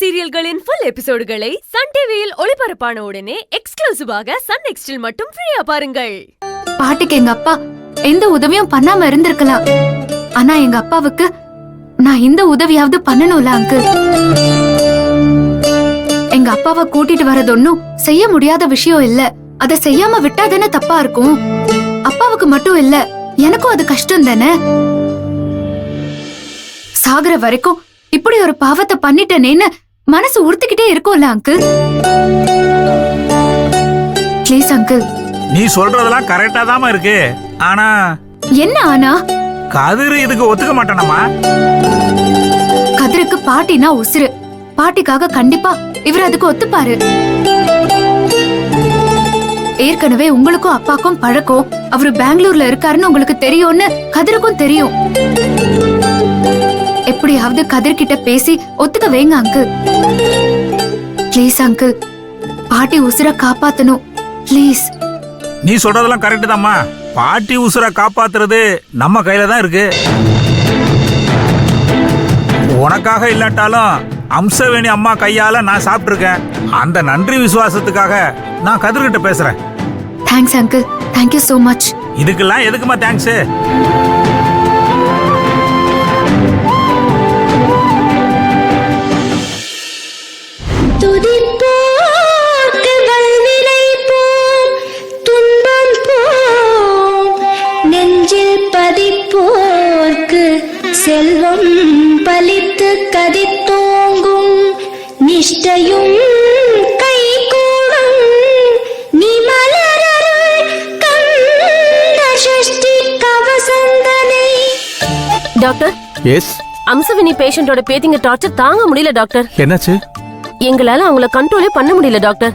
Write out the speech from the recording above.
சீரியல்களின் full எபிசோடுகளை Sun டிவியில் ஒளிபரப்பான உடனே எக்ஸ்க்ளூசிவாக சன் நெக்ஸ்டில் மட்டும் ஃப்ரீயா பாருங்கள். பாட்டிக்கு எங்க அப்பா எந்த உதவியும் பண்ணாம இருந்திருக்கலாம். ஆனா எங்க அப்பாவுக்கு நான் இந்த உதவியாவது பண்ணணும்ல அங்கிள். எங்க அப்பாவை கூட்டிட்டு வரது ஒன்னும் செய்ய முடியாத விஷயம் இல்ல. அத செய்யாம விட்டாதானே தப்பா இருக்கும். அப்பாவுக்கு மட்டும் இல்ல, எனக்கும் அது கஷ்டம் தானே. சாகுற வரைக்கும் இப்படி ஒரு பாவத்தை பண்ணிட்டேனேன்னு மனசு உறுத்திக்கிட்டே இருக்கும்ல அங்கிள். Please uncle. நீ சொல்றதெல்லாம் கரெக்டா தாமா இருக்கு. ஆனா என்ன ஆனா? கதிர் இதுக்கு ஒத்துக்க மாட்டானம்மா. கதிருக்கு பாட்டினா உசுரு. பாட்டிக்காக கண்டிப்பா இவர் அதுக்கு ஒத்துப்பாரு. ஏற்கனவே உங்களுக்கும் அப்பாக்கும் பழக்கம். அவரு பெங்களூர்ல இருக்காருன்னு உங்களுக்கு தெரியும்னு கதிருக்கும் தெரியும். எப்படியாவது கதிர் கிட்ட பேசி ஒத்துக்க வைங்க அங்கிள். ப்ளீஸ் அங்கிள், பாட்டி உசுர காப்பாத்தணும் ப்ளீஸ். நீ சொல்றதெல்லாம் கரெக்ட் தாம்மா. பாட்டி உசுர காப்பாத்துறது நம்ம கையில தான் இருக்கு. உனக்காக இல்லாட்டாலும் அம்சவேணி அம்மா கையால நான் சாப்பிட்டுருக்கேன். அந்த நன்றி விசுவாசத்துக்காக நான் கதிர்கிட்ட பேசுறேன். Thanks uncle, thank you so much. இதுக்கெல்லாம் எதுக்குமா தேங்க்ஸ்? செல்வம் பலித்து கதித்தோங்கும் நிஷ்டையும் கைகூடும் நிமலரருள் Kanda Sashti கவசந்தனை. Doctor. S. அம்சவினி பேஷண்டோட பேத்திங்க torture தாங்க முடியல டாக்டர். என்னாச்சு? எங்களால அவங்கள கண்ட்ரோலே பண்ண முடியல டாக்டர்.